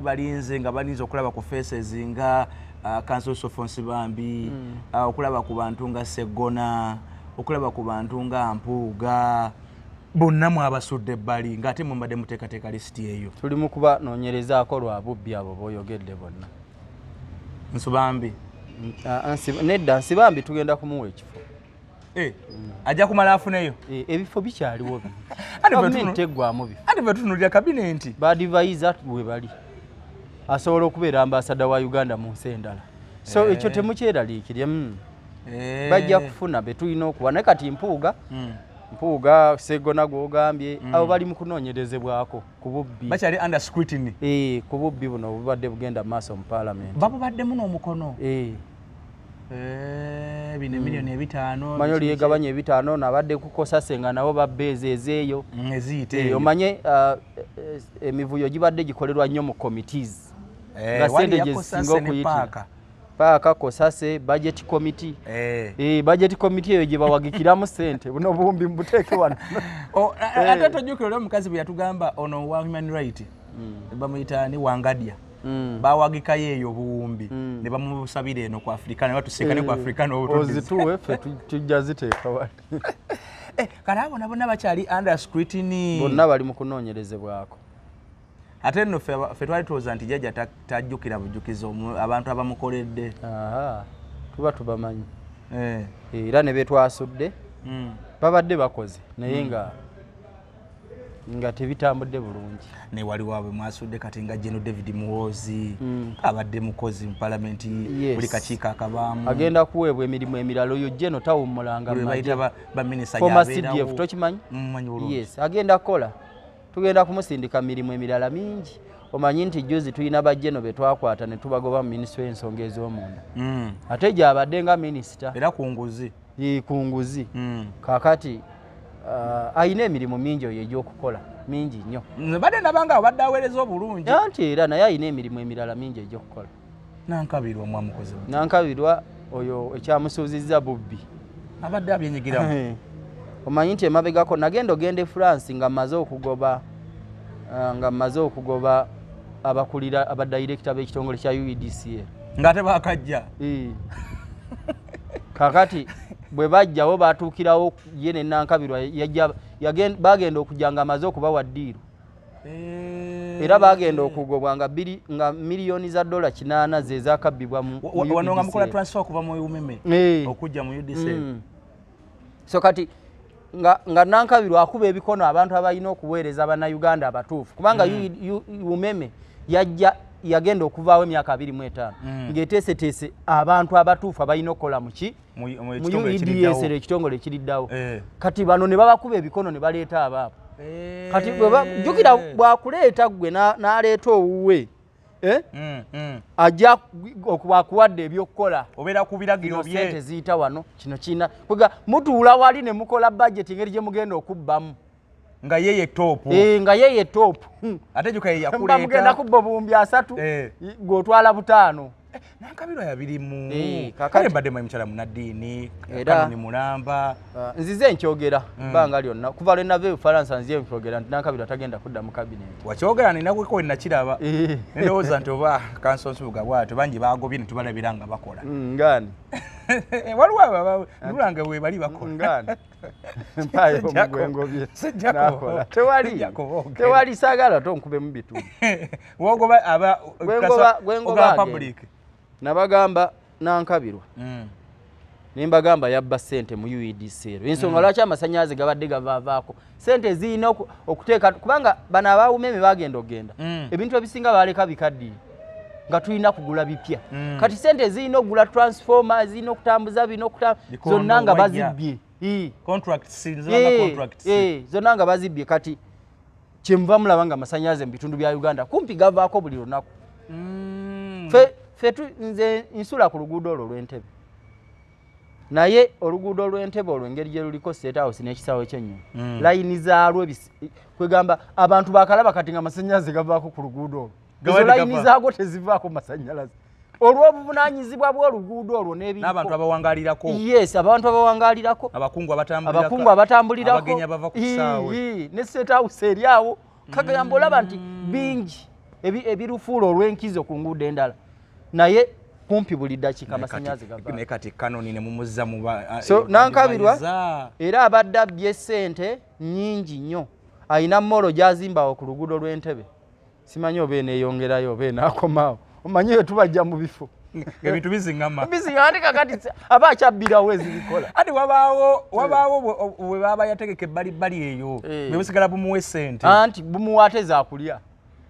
balinze nga balinze okulaba ku faces nga Council Sofonsi Bambi okulaba ku bantu nga Segona okulaba ku bantu nga Mpuuga bonna mwabasudde ebbali ng'ate mumbadde muteekateeka lisiti eyo. Tuli mu kuba noonyerezaako lwa bubbi abo b'oyogedde bonna. Nsibambi nedda Nsibambi tugenda kumuwa ekifo. Ajja kumala afuneyo. Ebifo bikyaliwo gavumenti eggwamu bifo. Ate bwe tutunuulira kabinenti baadivayiza bwe bali asobola okubeera ambasada wa Uganda mu nsi endala. So ekyo temukyeraliikirye. Bajja kufuna be tulina okuwa naye kati Mpuuga Segona gw'ogambye abo bali mu kunoonyerezebwako ku bubbi. Bakyali under scrutiny. Ku bubbi buno obubadde bugenda mu maaso mu Parliament. Babubaddemu n'omukono. Bino milioni 5. Manyi oli yegabanya 5 nabadde kukosa senga nabo babbeezeezeeyo. Eziyite. Omanye emivuyo gibadde gikolerwa nnyo mu committees. Nga sente gye zisinga okuyitira. Paaka Kosase budget committee. Budget committee eyo gye bawagikiramu sente buno bumbi mbuteeke wano. Ate tojjukira olwo omukazi bwe yatugamba ono wa human right bamuyita ni Wangadya. Bawagikayo eyo buwumbi ne bamusabira eno ku Afrika ne batuseeka ne ku Afrika ozituwe ffe tujja ziteeka wali. Kale abo nabo bakyali under scrutiny. Bonna bali mu kunoonyerezebwako. Ate nno ffe twali tulowooza nti jjajja tajjukira bujjukizo abantu abamukoledde. Tuba tubamanyi. Era ne betwasudde babadde bakoze naye nga tebitambudde bulungi. Ne wali waabwe mwasudde kati nga General David Muhoozi abadde mukozi mu Parliament buli kakiiko akabaamu. Agenda kuweebwa emirimu emirala oyo General tawummulanga mu bayita ba minister former CDF tokimanyi? Yes, agenda kukola. Tugenda kumusindika mirimu emirala mingi. Omanyi nti juzi tulina bajjeno be twakwata ne tubagoba mu Ministry y'ensonga ez'omunda. Ate gy'abadde nga minisita. Era kunguzi. Kunguzi. Kaakati ayina emirimu mingi oyo egy'okukola mingi nnyo. Badde nabanga abadde aweereza obulungi. Anti era naye ayina emirimu emirala mingi egy'okukola. Nankabirwa mwamukozi. Nankabirwa oyo ekyamusuuzizza bubbi. Abadde abyenyigiramu. Omanyi nti emabegako nagenda ogende France nga maze okugoba abakulira abadirector b'ekitongole kya UEDCA. Ngate bakajja. Kakati bwe bajjawo batuukirawo ye ne Nankabirwa bagenda okujja nga maze okubawa ddiiru. Era bagenda okugobwa nga miliyoni za dola 8 ze zaakabbibwa mu wano nga mukola transfer okuva mu UMEME okujja mu UDC. So kati nga Nankabirwa akuba ebikono abantu abalina okuweereza Bannayuganda abatuufu kubanga UMEME yagenda okuvaawo emyaka 25 ng'eteeseteese abantu abatuufu abalina okukola mu UEDS ekitongole ekiriddawo. Kati bano ne babakuba ebikono ne baleeta abaabo. Kati jjukira bwakuleeta gwe n'aleeta owuwe ajja okuwadde ebyokukola obeera ku biragiro bye sente ziyita wano kino kiina kwega mutuula wali ne mukola budget ngeri gye mugenda okubbamu nga yeye top. Nga yeye top. Ate juka yakuleeta mugenda kubba buumbi 3 gw'otwala 5. Nankabirwa yabirimu. Kale mbadde muyimukala munaddiini kanoni mulamba. Nzize nkyogera bbanga lyonna kuva lwe nava Bufalansa nzize nkyogera nti Nankabirwa tagenda kudda mu cabinet. Wakyogera nina kweko nakiraba. Ndowooza nti oba Council Nsubuga bw'atyo bangi baagobye ne tubalabira nga bakola. Ngani. Waliwo nulange we bali bakola. Ngani. Mpayo omugwengobye. Nakola. Tewali saagala tonkube mu bitundu. Wogoba aba public. Nabagamba Nankabirwa. Nimbagamba yabba sente mu UEDC. Ensonga lwaki amasannyalaze gabadde gavaavaako. Sente zirina okuteeka kubanga bano abawumeme bagenda ogenda. Ebintu ebisinga baleka bikaddiye. Nga tulina kugula bipya. Kati sente zirina okugula transformer, zirina okutambuza bino zonna nga bazibbye. Contracts zonna nga bazibbye kati kyemuva mulaba nga amasannyalaze mu bitundu bya Uganda kumpi gavaako buli lunaku. Nze nsula ku luguudo olwo lw'Entebbe. Naye oluguudo lw'Entebbe olwo engeri gye luliko State House n'ekisaawe ky'ennyonyi. Layini zaalwo kwegamba abantu bakalaba kati nga amasannyalaze gavaako ku luguudo olwo. Ezo layini zaago tezivaako masannyalaze. Olw'obuvunaanyizibwa bw'oluguudo olwo n'ebiriko. N'abantu abawangaalirako. Yes, abantu abawangaalirako. Abakungu abatambulirako. Abagenya bava ku kisaawe. Ne State House eri awo. Kagamba olaba nti bingi. ebirufuula olw'enkizo ku nguudo endala naye kumpi buli ddakiika amasannyalaze gava naye kati kanoni ne mumuzza mu so nankabirwa era abadde abbye ssente nnyingi nnyo alina molo gy'azimbawo ku luguudo lw'Entebbe simanyi oba eneeyongerayo oba enaakomaawo omanyi we tubajja mu bifo ebintu biziŋŋama biziŋŋandika kati aba akyabbirawo ezibikola ati wabaawo bwe baba yategeka ebbalibbali eyo ne busigala bumuwa essente anti bumuwa ate zaakulya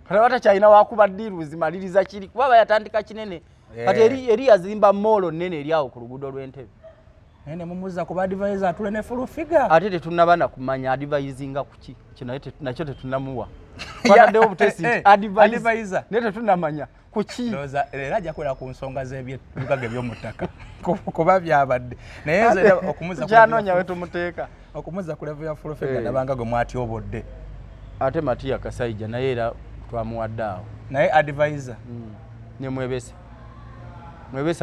kati aba takyalina wakuba ddiiruzi maliriza kiri kuba aba yatandika kinene kati eri yazimba moolo nnene eri awo ku luguudo lw'Entebbe naye ne mumuzza ku baadivayiza atule ne fulufiga ate tetunnaba na kumanya adivayizinga ku ki kino nakyo tetunnamuwa twataddewo obutesi adivayiza naye tetunnamanya kuki era ajja kwera ku nsonga z'ebyebigaga eby'omuttaka kuba byabadde naye nze kyanoonya we tumuteeka okumuzza ku levu ya fulufiga nabanga gwe mwatyobodde ate Matiya Kasaija naye era twamuwadde awo naye adivayiza ne Mwebese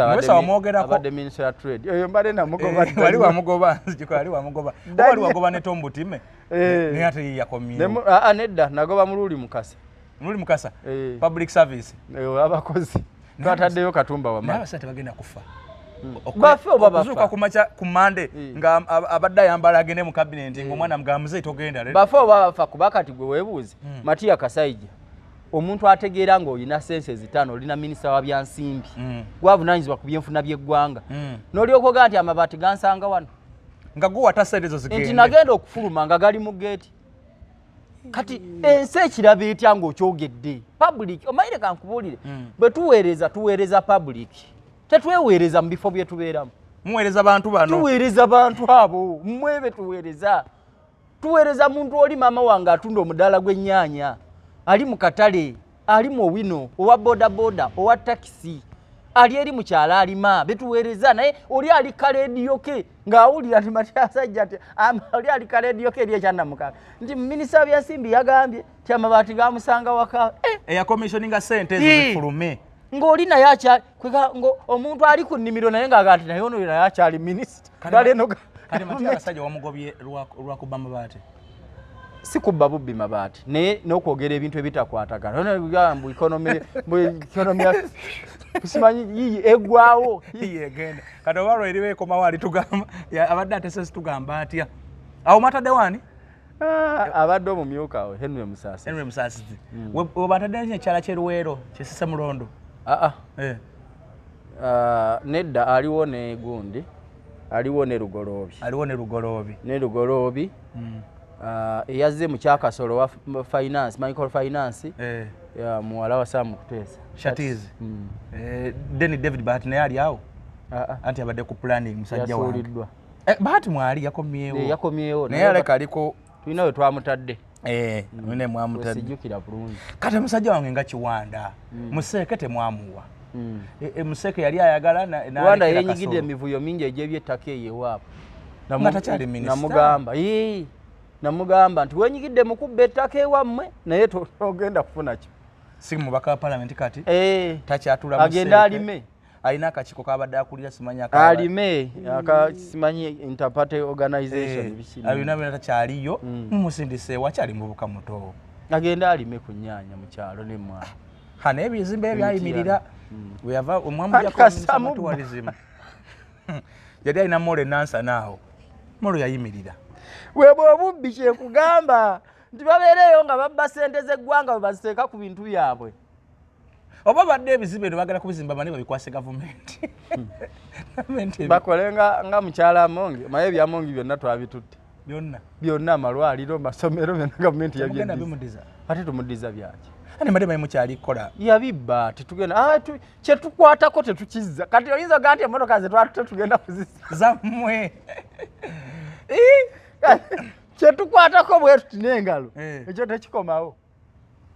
abadde Minister ya Trade eyo mbadde namugoba wali wamugoba wali wagoba ne Tom Butime naye ate yakomyewo nedda nagoba Mululi Mukasa public service abakozi twataddeyo Katumba wama n'abasatu bagenda kufa bafe oba bafa kumacha ku Monday nga abadde ayambala agende mu cabinet ng'omwana mugamuze togenda bafe oba bafa kuba kati gwe weebuuze Matiya Kasaija omuntu ategeera ng'olina sense zitaano olina minisita wa byansimbi gwavunaanyizibwa ku byenfuna by'eggwanga n'olyoka ogaa nti amabaati gansanga wano nga guwata sente ezo zigende nti nagenda okufuluma nga gali mu geeti kati ensi ekiraba etya ng'okyogedde public omayire kankubuulire bwe tuweereza public tetweweereza mu bifo bye tubeeramu muweereza bantu bano tuweereza bantu abo mmwebe tuweereza muntu oli maama wange atunda omudaala gw'ennyaanya ali mu katale ali mu owino owa bodaboda owa takisi ali eri mu kyalo alima betuweereza naye oli ali kaleediyo ke ng'awulira nti Matiya Kasaija ati oli ali kaleediyo ke eri ekyannamukaga nti minisita byansimbi yagambye ti amabaati gamusanga waka eyakomissioninga sente ezo zifulume ng'oli naye omuntu ali ku nnimiro naye ng'aga nti naye ono naye akyali minisita kati Matiya Kasaija wamugobye lwakuba amabaati si kubba bubbi mabaati naye n'okwogera ebintu ebitakwatagana mbu ikonomi kusimanyi yiyi eggwawo egenda kati oba lweriba ekomawo alitugamba abadde atese situgamba atya awo mwatadde wani abadde omumyuka we Henry Musaasizi webatadde ekyala ky'Eruweero Kisise Mulondo nedda aliwo ne gundi aliwo ne Lugoloobi eyazze mu kyakasolo wa finance microfinance muwala wa Sam Kuteesa Shatizi Denny David Bahati naye ali awo anti abadde ku planning musajja wange Bahati mwali yakomyewo naye aleka aliko tulina we twamutadde mwine mwamutadde sijjukira bulungi kati musajja wange nga Kiwanda Museeke temwamuwa Museeke yali ayagala Kiwanda yenyigidde emivuyo mingi egy'ebyettaka eyewaabo namugamba nti wenyigidde mukubba ettaka ewammwe naye togenda kufuna kyo si mubaka wa parliament kati takyatula agenda alime alina akakiiko kabadde akulira simanyi alime simanyi interparty organization alina byonna takyaliyo mumusindise wakyali mubuka muto agenda alime ku nnyaanya mu kyalo n'emmwanyi naye ebizimbe ebyayimirira weyava omwamujjakoualism yali alina molo enansa naawo molo yayimirira webwe obubbi kyekugamba nti babeereyo nga babba ssente z'eggwanga bwe baziteeka ku bintu byabwe oba badde ebizimbe bino bagala kubizimba bane babikwase gavumenti bakole nga mukyala Amongi maye ebyamongi byonna twabitutte byonna amalwaliro masomero byonna gavumenti yabyeddizza ate tumuddiza byaki ane madema mukyalikola yabibba tetugenda kyetukwatako tetukizza kati oyinza ogaa nti emmotoka ze twatute tugenda kuzisa zammwe kyetukwatako bwe tuti n'engalo ekyo tekikomawo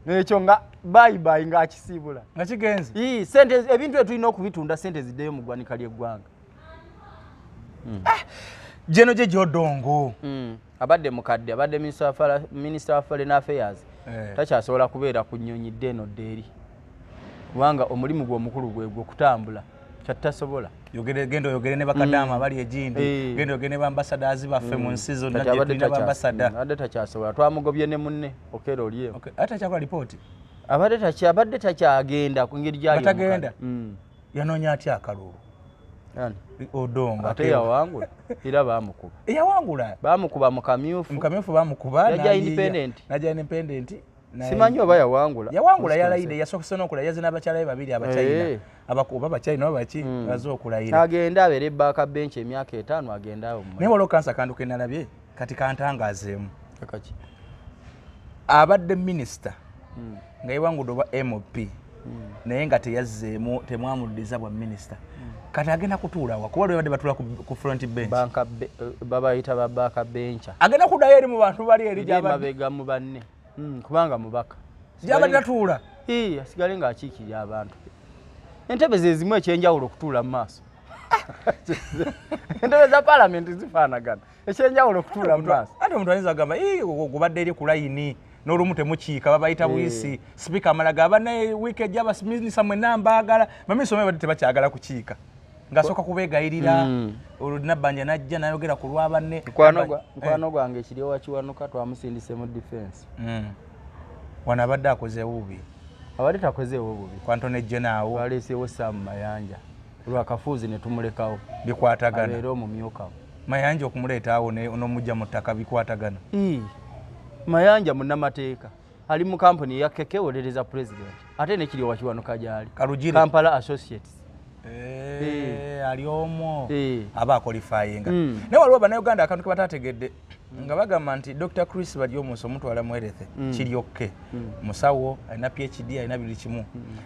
ekyo nga bayibayi ng'akisiibula nga kigenze sente ebintu etulina okubitunda sente ziddeyo mu ggwanika ly'eggwanga jeno gye gy'odongo abadde mukadde abadde minisita wa foreign affairs takyasobola kubeera ku nnyonyi ddeeno ddeeri kubanga omulimu gwe omukulu gwe kutambula kyatasobola genda oyogere ne bakadaama bali egindi genda oyogere ne bambasadazi baffe mu nsi zonna gye tulina bambasada adde takyasobola twamugobye ne munne okera olyewo ate takyakola lipooti abadde takyagenda ku ngeri gyali batagenda yanoonya atya akalulu Odongo ate yawangula era bamukuba yawangula bamukuba mu kamyufu bamukuba najja independent simanyi oba yawangula yalayide yasokose n'okula yazina abakyalabe babiri abachina abakuba abachina baki bazo okulayira agenda abere baaka bench emyaka 5 agenda awo naye waliwo kansa kantu kenalabye kati kantangazeemu abadde minister nga yewangudde obwa MOP naye nga teyazzeemu temwamuddiza bwa minister kati agenda kutuula wa kuba lwebadde batula ku front bench babayita babaaka bench agenda kuddayo eri mu bantu bali eri mabega mu banne kubanga mubaka gyabadde atuula asigale ng'akiikirira abantu entebe ze zimu ekyenjawulo okutuula mu maaso entebe za palamenti zifaanagana ekyenjawulo okutuula mu maaso ate omuntu ayinza agamba gubadde eri ku layini n'olumu temukiika babayita buyisi sipiika amalaga abane wiiki ejja abaminisita mwenna mbaagala baminisita omwe badde tebakyagala kukiika ng'asooka kubeegayirira oludinabbanja najja nayogera ku lwa banne mukwano gwange ekiryowa kiwanuka twamusindise mu defense wano abadde akoze bubi abadde takoze bubi kwantone jenaawo waleesewo Sam Mayanja lwakafuuzi ne tumulekawo bikwatagana abeera omumyukawo Mayanja okumuleeta awo n'omujja mu ttaka bikwatagana Mayanja munnamateeka ali mu kampuni ya kekewolereza president ate ne kiryowa kiwanuka gyali Kampala Associates ali omwo aba akolifayinga naye waliwo bannayuganda akantu ke batategedde nga bagamba nti Dr. Chris Badyomuso omutwala mu Erethe kiryokke musawo alina PhD alina buli kimu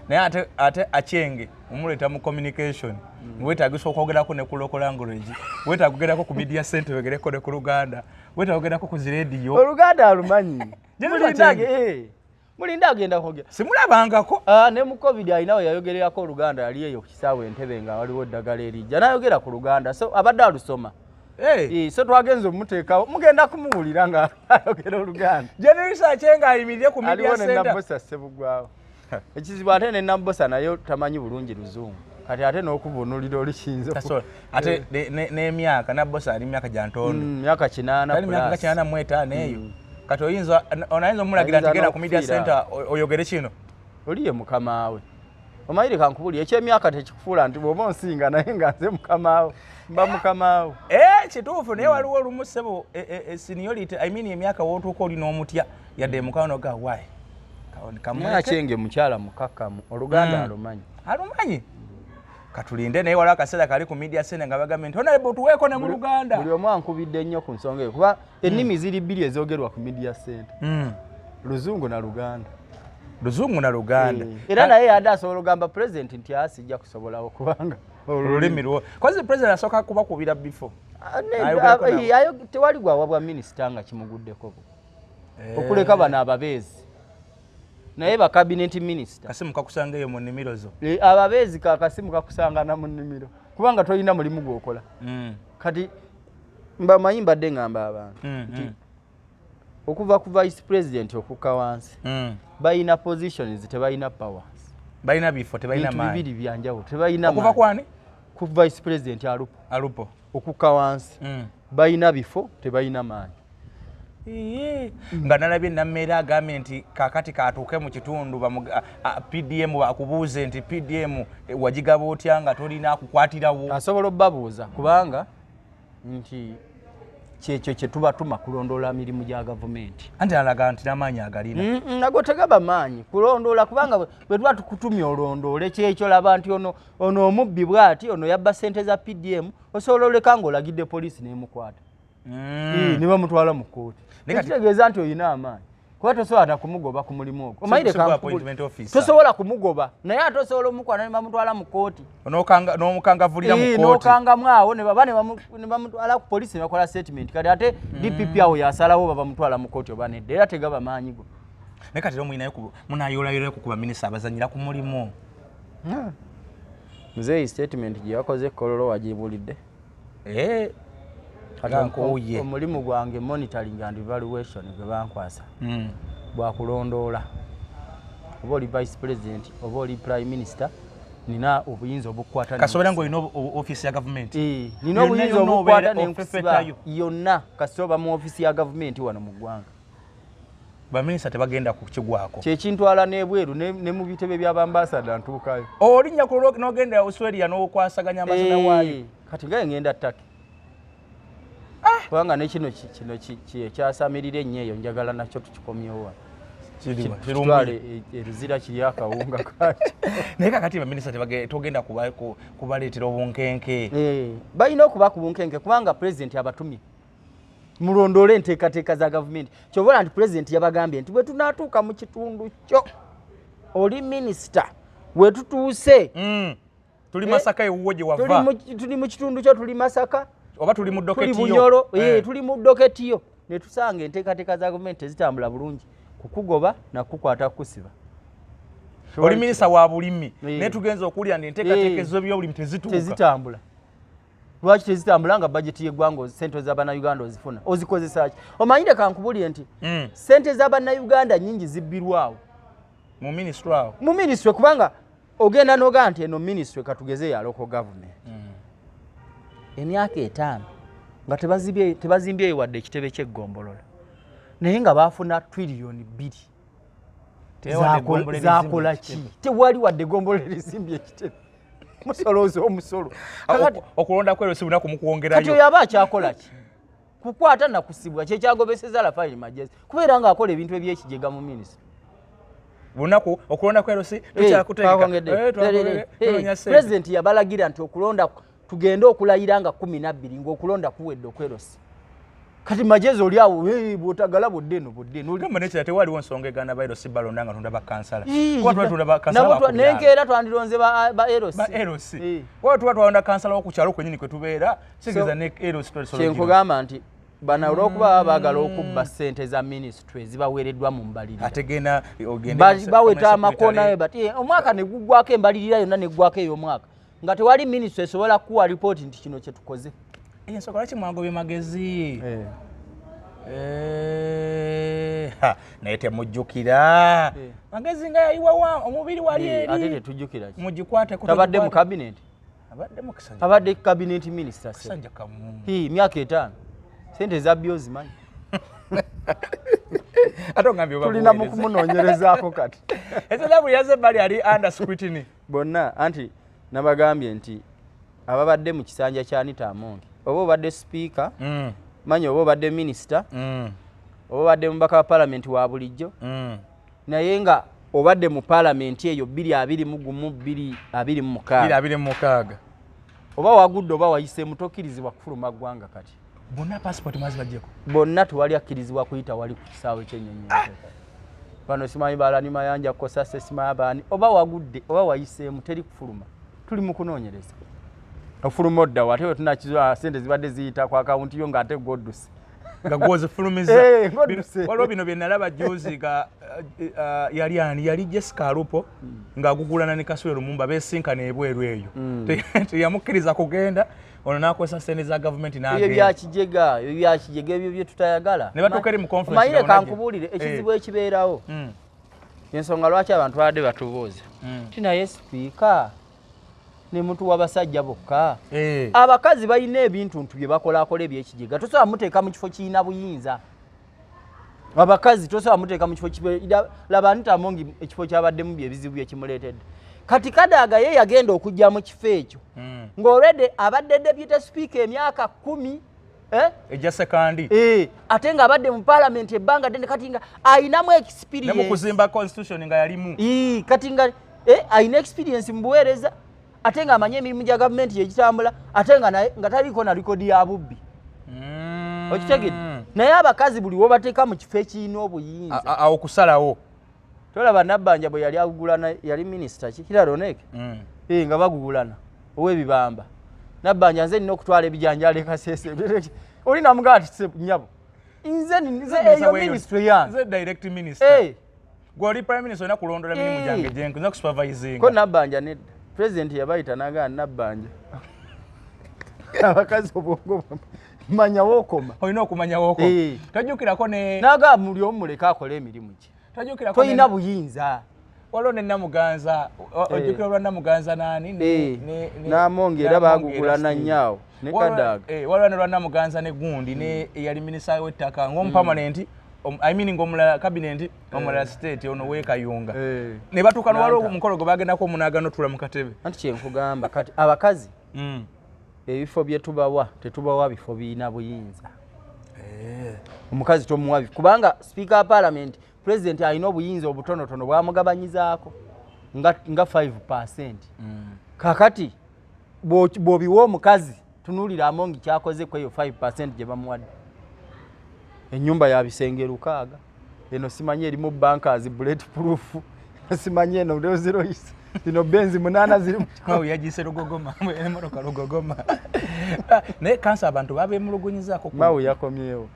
naye ate Achenge omuleta mu communication wetaagisa okwogerako ne ku local language wetaagogerako ku media center wegereko ne ku Luganda wetaagogerako ku zirediyo Oluganda alumanyi mulinda agenda kwogera simulabangako ne mu covid alinawo yayogererako Oluganda yali eyo ku kisaawe Entebbe nga waliwo eddagala erijja n'ayogera ku Luganda so abadde alusoma so twagenze omuteekawo mugenda kumuwulira nga ayogera Oluganda generisa Achenga ayimirire ku media center aliwo ne Nambosa Ssebugwawo ekizibu ate ne Nambosa nayo tamanyi bulungi Luzungu kati ate n'okubunulira olikiyinza ate n'emyaka Nambosa ali myaka gya ntondo myaka 8 myaka 85 eyo kati oyinza onayinza omulagira nti genda ku media center oyogere kino oliye mukamawe omayire kankubuli ekyemyaka tekikufuula nti bw'oba onsinga naye nga nze mukamawe mba mukamawe kituufu naye waliwo olumu ssebo seniority I mean emyaka wootuuka oli n'omutya yadde mukawano ga wayi Achenge mukyala mukakamu Oluganda alumanyi katulinde naye waliwo akaseera kali ku media center nga bagambye nti honorable tuweeko ne mu Luganda buli omu ankubidde nnyo ku nsonga eyo kuba ennimi ziri bbiri ezoogerwa ku media center Luzungu na Luganda era naye yadde asobola ogamba president nti asijja kusobolawo kubanga olulimi lwo kozi president asooka kubakubira before tewali gwawa bwa minisita nga kimuguddeko okuleka bano ababeezi naye ba cabinet minister kasimu kakusanga eyo mu nnimiro zo ababeezi kakasimu kakusanga na mu nnimiro kubanga tolina mulimu gwokola kati mbamanyi mbadde ngamba abantu nti okuva ku vice president okukka wansi balina positions tebalina powers balina bifo tebalina maanyi bibiri byanjawulo tebalina okuva kwani ku vice president alupo okukka wansi balina bifo tebalina maanyi nga nalabye nammeera agambye nti kakati katuuke mu kitundu PDM akubuuze nti PDM wagigaba otya nga tolina akukwatirawo asobola obbabuuza kubanga nti kyekyo kye tubatuma kulondoola mirimu gya gavumenti anti alaga nti n'amaanyi agalina nago tegaba maanyi kulondoola kubanga bwe tuba tukutumya olondoole kyekyo laba nti ono omubbi bw'ati ono yabba ssente za PDM osobola oleka ng'olagidde poliisi n'emukwata ne bamutwala mu kkooti ekitegeeza nti olina amaanyi kuba tosobola na kumugoba ku mulimu ogwo omayire tosobola kumugoba naye ate osobola omukwata ne bamutwala mu kkooti n'omukangavulira mu kkooti n'okangamu awo ne bamutwala ku poliisi ne bakola statement kati ate DPP awo yasalawo babamutwala mu kkooti oba nedda era tegaba maanyi go naye kati munayoolayolayo ku baminisita abazanyira ku mulimu muzeeyi statement gye yakoze Kololo wagibulidde omulimu gwange monitoring and evaluation gwe bankwasa bwakulondoola oba oli vice president oba oli prime minister nina obuyinza obukwata kasobera ng'olina office ya gavumenti nina obuyinza obukwata n'enkusiba yonna kasoba mu office ya gavumenti wano mu ggwanga baminisita tebagenda kukigwako kyekintwala n'ebweru ne mu bitebe by'abambasada ntuukayo olinnya ku n'ogenda Australia n'okwasaganya amazina waayo kati nga ngenda ttake kubanga nekino ekyasamirira ennyo eyo njagala nakyo tukikomyewo kitwale eruzira kiri akawunga kati naye kakati baminisita togenda kubaleetera obunkenke balina okuba ku bunkenke kubanga pulezidenti abatumye mulondoole enteekateeka za gavumenti kyobola nti pulezidenti yabagambye nti bwe tunaatuuka mu kitundu kyo oli minisita we tutuuse tuli Masaka ewuwo gye wava tuli mu kitundu kyo tuli Masaka oba tuli mu doketiyo tuli Bunyoro tuli mu doketiyo ne tusanga enteekateeka za gavumenti tezitambula bulungi kukugoba na kukwata kusiba oli minisita wa bulimi naye tugenza okulya ndi enteekateeka ez'ebyobulimi tezitambula lwaki tezitambula nga bajeti y'eggwanga sente z'abannayuganda ozifuna ozikozesa ki omanyire kankubulire nti sente z'abannayuganda nnyingi zibbirwawo mu minisitule awo mu minisitule kubanga ogenda n'ogaa nti eno minisitule katugeze ya local government emyaka 5 nga tebazimbyeyo wadde ekitebe ky'eggombolola naye nga baafuna triliyoni 2 zakola ki tewali wadde eggombololo erizimbye ekitebe musolozi omusolo okulonda kwero sibuna kumukwongerayo kati oyo aba akyakola ki kukwata na kusibwa kyekyagobeseza Rafael Magezi kubeera nga akola ebintu ebyekigega mu minisitule bunaku okulonda kwero si tukyakutegeka pulezidenti yabalagira nti okulonda tugende okulayira nga 12 ng'okulonda kuwedde okwerosi kati Magezi oli awo bwotagala buddeno gamba nekira tewaliwo nsonga egana bairosi balonda nga tunda bakansala nenkeera twandironze ba erosi tuba twalonda kansala wokukyalo kwenyini kwe tubeera sigeza ne erosi kyenkugamba nti bana olw'okuba baagala okubba ssente za minisitule zibaweereddwa mu mbalirira ate genda baweta amakonayo bati omwaka ne guggwako embalirira yonna ne guggwako ey'omwaka nga tewali minisitule esobola kuwa lipooti nti kino kye tukoze ensonga lwaki mwagobye Magezi naye temujjukira Magezi nga yayiwa omubiri wali eri ate tetujjukira mugikwate tabadde mu cabinet abadde cabinet minister Kasanja Kamu myaka 5 sente za byo zimanyi atongambye tulina mu kumunoonyerezaako kati esabu yaze bali ali under scrutiny bonna anti nabagambye nti ababadde mu kisanja kya Anita Amongi oba obadde speaker manyi oba obadde minister oba obadde mubaka wa parliament wa bulijjo naye nga obadde mu parliament eyo 226 oba wagudde oba wayise mutokirizibwa kufuluma ggwanga kati bonna passport mwazi bajjeko bonna tewali akkirizibwa kuyita wali ku kisaawe ky'ennyonyi bano simanyi balani mayanja kosa sesimanyi abaani oba wagudde oba wayiseemu teri kufuluma tuli mu kunoonyereza ofuluma oddawo ate wetunakiza sente zibadde ziyita ku akawunti yo ng'ate goddusi nga gwozifulumiza waliwo bino bye nalaba juzi nga yali Jessica Alupo ng'agugulana ne Kasule Lumumba beesinkana ebweru eyo teyamukkiriza kugenda ono n'akozesa sente za gavumenti n'agenda ebyo byakijega ebyo bye tutayagala ne batuuka eri mu conference mayire kankubuulire ekizibu ekibeerawo ensonga lwaki abantu babadde batubuuza tinaye sipiika ne muntu w'abasajja bokka abakazi balina ebintu bye bakolakola ebyekigega tosobola muteeka mu kifo kirina buyinza abakazi tosobola muteeka mu kifo laba Anita Amongi ekifo kyabaddemu byebizibu byekimuleetedde kati Kadaga ye yagenda okujja mu kifo ekyo ng'olwedde abadde deputy speaker emyaka 10 ejja sekandi ate nga abadde mu parliament ebbanga ddene kati nga ayinamu experience ne mu kuzimba constitution nga yalimu kati nga ayina experience mu buweereza ate nga amanye emirimu gya gavumenti yegitambula ate nga taliko na likodi ya bubbi okitegedde naye abakazi buli wobateeka mu kifo ekirina obuyinza awo kusalawo tolaba Nabbanja bwe yali agugulana yali minisita Kiraroneke nga bagugulana ow'ebibamba Nabbanja nze nina okutwala ebijanjalo Kasese oli namugaa ti nyabo nze eyo minisitule yange nze direct minister gwoli prime minister olina kulondola emirimu gyange gyenku nza kusupervising ko Nabbanja nedda president yabayita nagaa Nabbanja abakazi obwongo manya wokoma olina okumanya wokoma tajjukirako ne nagaa muli omu muleka akola emirimu ki tajjukirako toyina buyinza waliwo ne Namuganza ojjukira olwa Namuganza nani n'Amongi era baagugulana nnyo ne Kadaga waliwo ne lwa Namuganza ne gundi ne eyali minisita w'ettaka ng'omupamanenti I mean ngomulala cabinet omulala state ono wekayunga ne batukano waliwo omukolo gwe bagendako omunagano tula mu katebe anti kyenkugamba kati abakazi ebifo bye tetubawa bifo biina buyinza omukazi tomuwa bifo kubanga speaker wa parliament president alina obuyinza obutonotono bwamugabanyizaako nga 5%. Kakati bw'obiwa omukazi tunuulira Amongi kyakoze ku eyo 5% gye bamuwadde. Ennyumba ya bisenge 6 eno simanyi erimu bankers bulletproof simanyi eno zero zino benzi 8 ziri mu yagise Rugogoma emotoka Rugogoma ne kansa abantu babemulugunyizaako mawe yakomyewo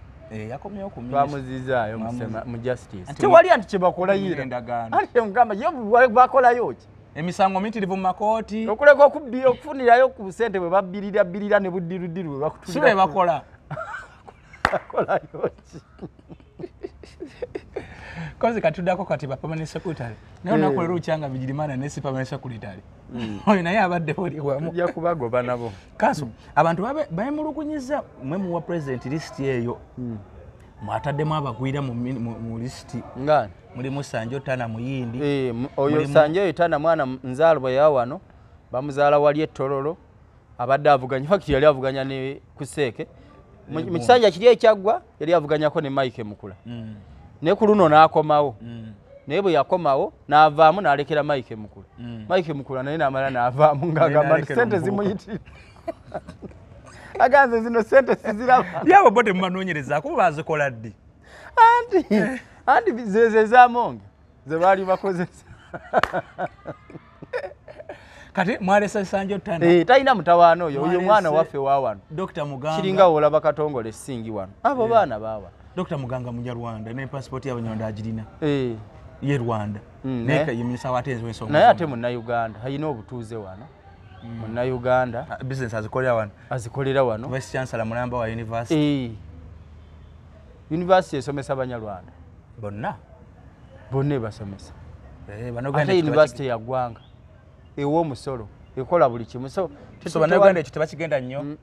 yakomyewo ku twamuzizaayo mu justice tewali anti kyebakola yira endagaano anti mugamba yo bakolayo ki emisango mitirivu mu makooti okuleka okufunirayo ku sente bwe babirira ne buddirudiru bwe bakutulira sibe bakola bakolayo ki kozi katudako kati ba permanent secretary nayo nakolera uchanga bijirimana nesi permanent secretary oyo naye abadde oli wamu ya kubagoba nabo kanso abantu bayemulugunyiza mwe mu wa president list eyo mwataddemu abagwira mu list ngani mulimu Sanjo Tana Muyindi oyo Sanjo Tana mwana nzaalo bwe yawano bamuzaala wali ettololo abadde avuganya fact yali avuganya ne kuseeke mu kisanja kiri ekyagwa yali avuganyako ne Mike Mukula ne ku luno n'akomawo naye bwe yakomawo n'avaamu n'alekera Mike Mukula Mike Mukula naye n'amala n'avaamu ng'agamba nti sente zimuyitira aganze zino sente siziraba yabo bote mumanoonyereza kuba bazikola ddi anti zeze za Amongi ze bali bakozesa kati mwalesa Sanjo Tana talina mutawaana oyo mwana waffe waawano Dr. Muganga kiringa olaba Katongole singi wano abo baana baawa Dr. Muganga Munyarwanda ne passport y'abanyonda agirina ye Rwanda neka yimisa watenze wenso naye ate munna Uganda hayina obutuuze wano munna Uganda business azikolera wano Vice Chancellor Mulamba wa university university esomesa Banyarwanda bonna basomesa ate university ya gwanga ewo omusolo ekola buli kimu so Bannayuganda ekyo tebakigenda nnyo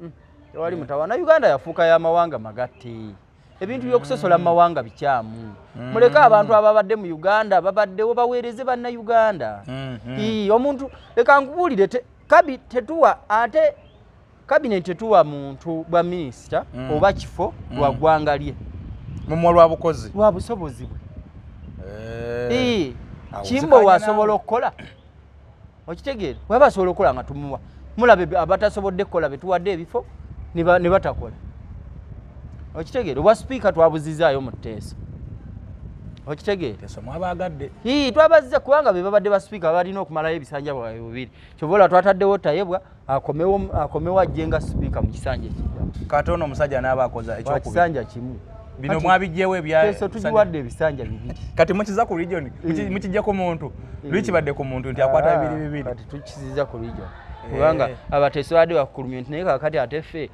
wali mutawaana Uganda yafuuka y'amawanga magatti ebintu by'okusosola mu mawanga bikyamu muleka abantu ababadde mu Uganda babaddewo baweereze Bannayuganda omuntu leka nkubuulire cabinet tetuwa muntu bwa minisita oba kifo lwa ggwanga lye mumwa lwa bukozi lwa busobozi bwe kimbo wasobola okukola okitegeera waba asobola okukola nga tumuwa mulabe abatasobodde kukola betuwadde ebifo ne batakola okitegeera obwa speaker twabuzizaayo mu tteesa okitegeera mwabagadde twabazze kubanga be babadde ba speaker balina okumalayo ebisanja bwabwe bibiri kyobola twataddewo tayebwa akomewo ajje nga speaker mu kisanja ekiddamu katono omusajja n'aba akoza ekisanja kimu bino mwabijjewo ebya tugiwadde ebisanja bibiri kati mukiza ku region mukijja ku muntu lwikibadde ku muntu nti akwata bibiri kati tukiziza ku region kubanga abateesi badde bakulumye nti naye kakati ate ffe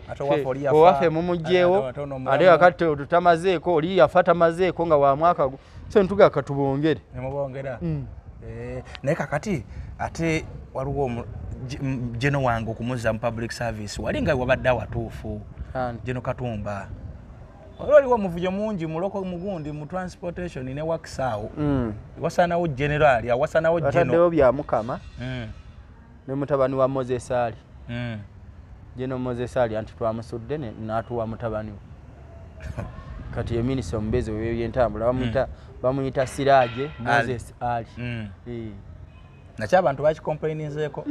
owaffe mumugjeewo ate kakati tutamazeeko oli yafa tamazeeko nga wa mwaka so ntuga katubongere nemubongera naye kakati ate waliwo jeno wange okumuza mu public service wali nga wabadde awatuufu Jeno Katumba waliwo omuvuyo mungi muloko mugundi mu transportation ne wakisaawo wasanawo general awasanawo Jeno bya mukama ne mutabani wa Moses Ali Jeno Moses Ali anti twamusudde n'atuwa mutabani kati ye minister omubeezi w'ebyentambula bamuyita Siraje Moses Ali nakyo abantu bakicomplaininzeeko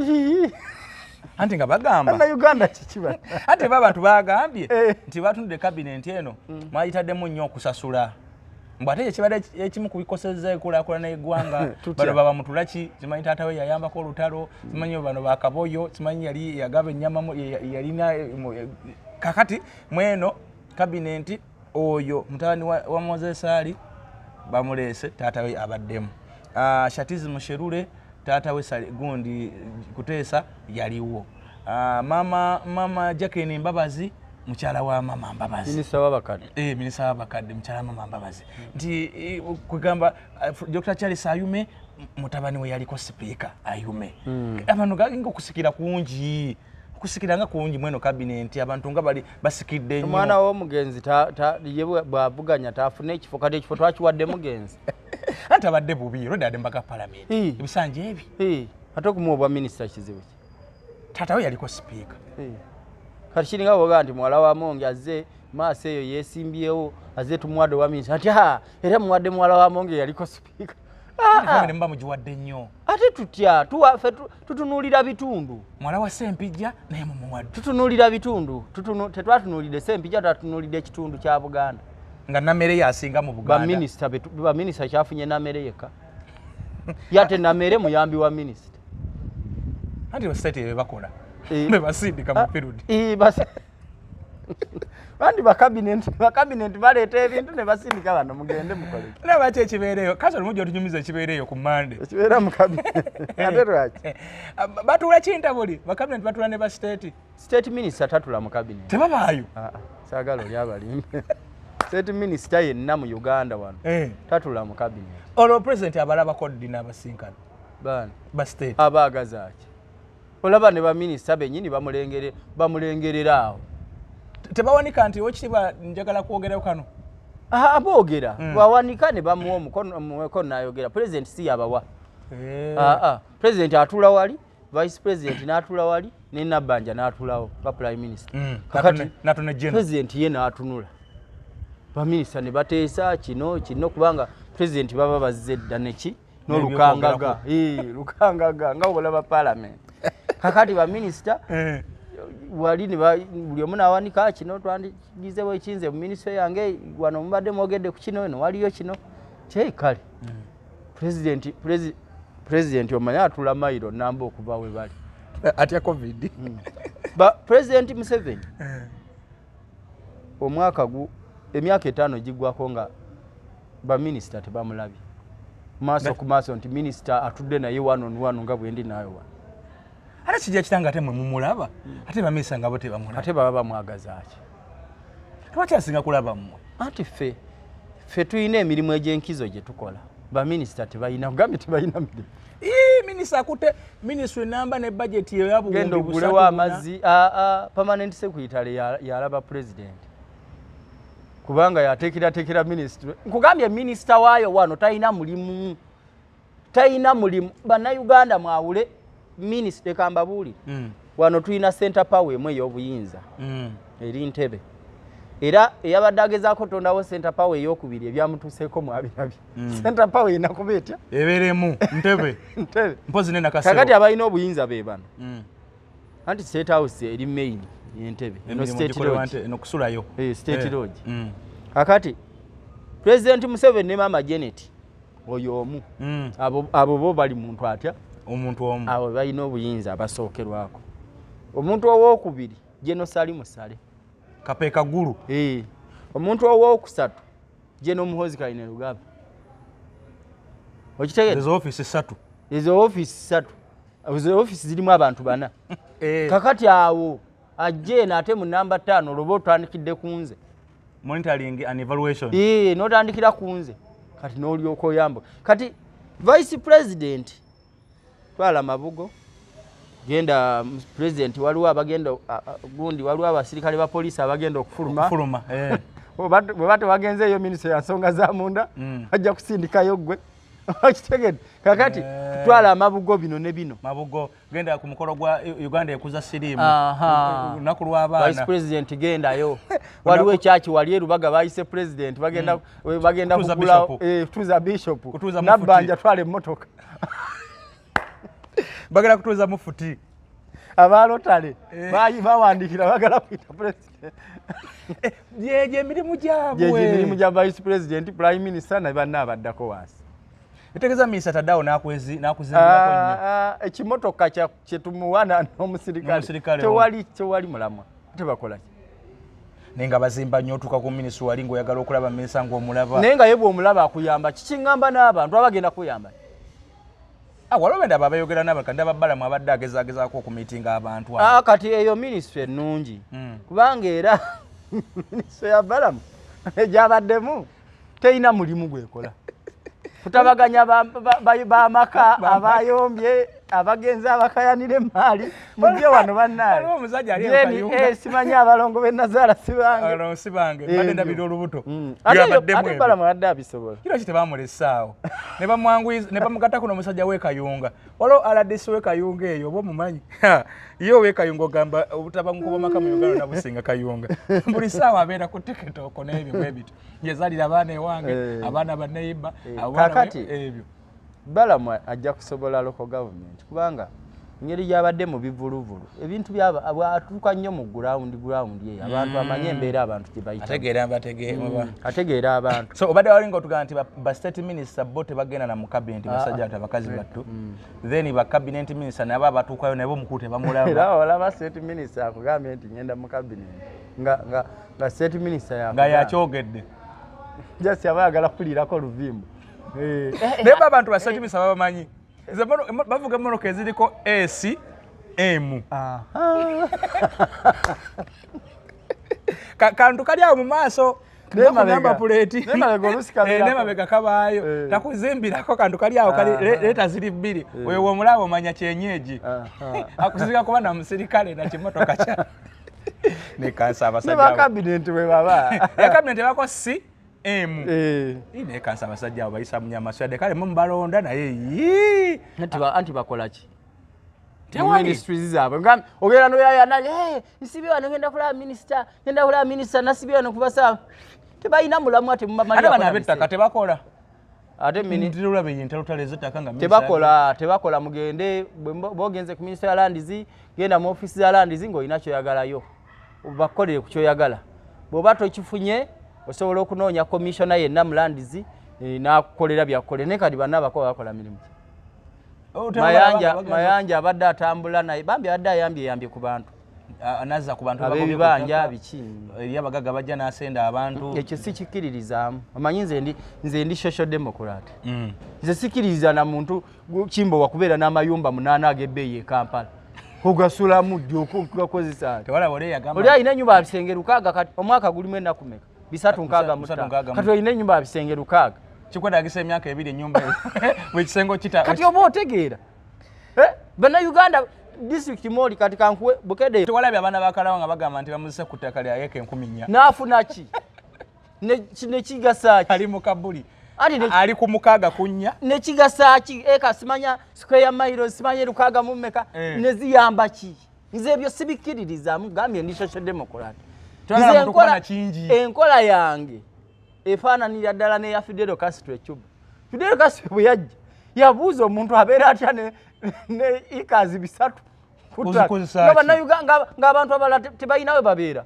anti nga bagamba na Uganda kikiba ate abantu bagambye nti batunde cabinet eno mwayitaddemu nnyo okusasula mbwate ekibadde ekimu kubikosezza enkulaakulana y'eggwanga bano baba mutulaki kimanyi taata we yayambako olutalo kimanyi bano bakaboyo kimanyi yali yagaba ennyama yalina kakati mweno cabinet oyo mutabani wa Moses Ali bamuleese taata we abaddemu Shatizi Musherure taata we gundi kuteesa yaliwo mama Jacqueline Mbabazi mukyala wa mama Mbabazi minisita w'abakadde minisita w'abakadde mukyala mama Mbabazi nti kugamba Dr. Charles Ayume mutabani we yaliko speaker Ayume abantu gaginga okusikira kungi kusikiranga kungi mweno cabinet abantu nga bali basikidde nnyo omwana w'omugenzi bw'avuganya taafuna ekifo kati ekifo twakiwadde mugenzi ate abadde bubi rodade mbaga parliament ebisanja ebi ate okumuwa obwa minisita kizibu ki taata we yaliko sipiika kati kiringa bwoga nti muwala wa Monge azze maaso eyo yeesimbyewo azze tumuwadde obwa minisita ati era muwadde muwala wa Monge yaliko sipiika mba mugiwadde nnyo ate tutya tutunuulira bitundu mwala wa Sempijja naye mumuwadde tutunuulira bitundu tetwatunuulidde Sempijja twatunuulidde ekitundu kya Buganda nga namere yasinga mu Buganda baminisita kyafunye namere yekka yate namere muyambi wa minisita anti state bebakola bebasindika mu period bandi bakabinet baleeta ebintu ne basindika bano mugende mukole nabaki ekibeereyo kasa lumujja otunyumiza ekibeereyo ku Mande ekibeera mu kabinet ate lwaki batula kintabuli bakabinet batula ne ba state minister tatula mu kabinet tebabaayo saagala oli abalimbe state minister yenna mu Uganda wano tatula mu kabinet olwo president abalaba kodi n'abasinkana bani ba state abaagazaaki olaba ne baminister bennyini bamulengerera awo tebawanika nti wekitiibwa njagala kwogerayo kano aboogera bawanika ne bamuwa omukono n'ayogera president si yabawa president atula wali vice president n'atula wali ne Nabbanja n'atulawo ba prime minister kakati president ye n'atunula baminister ne bateesa kino kubanga president baba bazze dda neki n'olukangaga lukangaga nga olaba parliament kakati baminister wali buli omu n'awanika kino twandigizewo ekinze mu minisitule yange wano mubadde mwogedde ku kino eno waliyo kino kale president omanye atula mayiro namba okuva we bali atya covid president Museveni emyaka 5 giggwako nga baminisita tebamulabye maaso ku maaso nti minisita atudde naye one nga bwendi nayo wano ate kijja kitanga ate mwe mumulaba ate baminisita ngabo tebamulaba ate baba bamwagazaaki tebakyasinga kulaba mmwe anti ffe tulina emirimu egy'enkizo gye tukola baminisita tebalina kugambye tebalina mirimu minisita akutte minisitule namba ne bajeti yo genda ogulewo amazzi permanent secretary yalaba president kubanga yateekerateekera minisitule nkugambye minisita waayo wano talina mulimu bannayuganda mwawule minisita ekambabuulire wano tulina center power emu ey'obuyinza eri Ntebe era eyabadde agezaako tondawo center power ey'okubiri ebyamutuuseeko mwabirabye center power enakuba etya ebeeremu Ntebe mpozi nenakasero kakati abalina obuyinza be bano anti state house eri main y'Entebe enokusulayo state lodge kakati president Museveni ne mama Janet oyo omu abo bo bali muntu atya omuntu omu abo balina obuyinza abasookerwako omuntu owookubiri General Salim Musale kapeeka gulu omuntu owookusatu General Muhoozi Kainerugaba okitegeera ezo office 3 ezo office zirimu abantu 4 kakati awo ajje ate mu namba 5 lobo otandikidde kunze monitoring and evaluation notandikira kunze kati n'olyoka oyamba kati vice president twala mabugo genda president waliwo abagenda gundi waliwo abasirikale ba police abagenda okufuluma bwe wagenzeeyo minisitule ya nsonga za munda ajja kusindikayo gwe kitegedde kakati twala amabugo bino ne bino mabugo genda ku mukolo gwa Uganda ekuza sirimu lunaku lw'abaana vice president gendayo waliwo ekyaki wali erubaga bayise president bagenda kugula tuza bishop Nabbanja twala emmotoka bagala kutuuza mufuti abalotale bawandikira bagala kuyita president gye emirimu gyabwe gya vice president prime minister ne banna abaddako wansi etegeeza minisita taddawo n'akuzimbirako ekimotoka kyetumuwana n'omusirikale tewali mulamwa tebakola naye nga bazimba nnyo otuuka ku minisita wali ng'oyagala okulaba minisita ng'omulaba naye nga ye bw'omulaba akuyamba kikiŋŋamba n'abantu abagenda kuyamba walobenda abayogera n'abakandi ababbalamu abadde agezaako okumiitinga abantu kati eyo minisitule ennungi kubanga era minisitule ya bbalamu egyabaddemu terina mulimu gwekola kutabaganya b'amaka abayombye abagenzi abakayanire mali mujje wano bannaye omusajja ali akayunga simanya abalongo be Nazara sibange badde ndabira olubuto ate bala mwadde abisobola kino kitebamulesaawo ne bamwanguyiza ne bamugata kuno omusajja w'ekayunga waliwo aladisi w'ekayunga eyo oba omumanyi yo w'ekayunga ogamba obutaba nkuba maka mu Uganda nabusinga kayunga buli ssaawa abeera ku tikitoko n'ebyo bwe bityo yezalira abaana ewange abaana banneyiba kakati ebyo Balamu ajja kusobola local government kubanga ngeri yabadde mu bivuluvulu ebintu byaba atuuka nnyo mu ground ye abantu amanye embeera abantu gye bayita ategeera abantu so obadde walinga otugamba nti ba state minister bo tebagenda na mu cabinet basajja ati abakazi battu then ba cabinet minister nabo abatuukayo nabo mukulu tebamulaba era olaba state minister akugambye nti ngenda mu cabinet nga state minister nga yakyogedde just yabayagala kulirako luvimbo naye abantu basajjumisa babamanyi bavuga emmotoka eziriko ACM kantu kali awo mu maaso namba puleeti nemabega kabaayo takuzimbirako kantu kali awo kali leeta ziri bbiri wewe omulaba omanya kyenyeji akusizika kuba na musirikale na kimotoka kya nekansa abasajja ne bakabinenti we baba yakabinenti bako ine kansa abasajja abo bayisa munyamaswade kale mubalonda naye anti bakola ki ministries zaabwe ngam ogera no yayana nsibi wano ngenda kulaba minister nasibi wano kubasa tebayina mulamu ate mumamanyi ate bana bettaka tebakola ate ministry ulabe yintalo taleze takanga tebakola mugende bogenze ku minister ya landizi genda mu office ya landizi ngo inacho yagalayo bakolere ku kyoyagala boba tokifunye osobola okunoonya commissioner yenna mu landizi n'akukolera byakolera ne kati banna abakola bakola mirimu mayanja abadde atambula naye bambi abadde ayambye ku bantu anazza ku bantu ab'ebibanja biki eri abagaga bajja n'asenda abantu ekyo sikikkiririzaamu amanyi nze ndi social democrat nze sikkiririza na muntu kimbo wakubeera n'amayumba 8 ag'ebbeeyi e Kampala ogasulamu dyokugakozesa oli alina ennyumba bisenge 6 kati omwaka gulimu ennaku meka 365 kati olina ennyumba bisenge 6 kikwetagisa emyaka 2 ennyumba wekisengo kita kati oba otegeera bannayuganda district moli kati kankuwe bukedde tewalabye abaana bakalawo nga bagamba nti bamuzise ku ttaka lya yeka 10,000 naafuna ki nekigasa ki ali mu kabuli ali ku mukaaga kunnya nekigasa ki eka simanya square mile simanya 6 mu mmeka neziyamba ki nze ebyo sibikkiririzaamu gambye ndi social democrat enkola yange efaananira ddala neya Fidel Castro ecuba Fidel Castro bwe yajja yabuuza omuntu abeera atya ne ikazi 3 ng'abantu abalala tebalina we babeera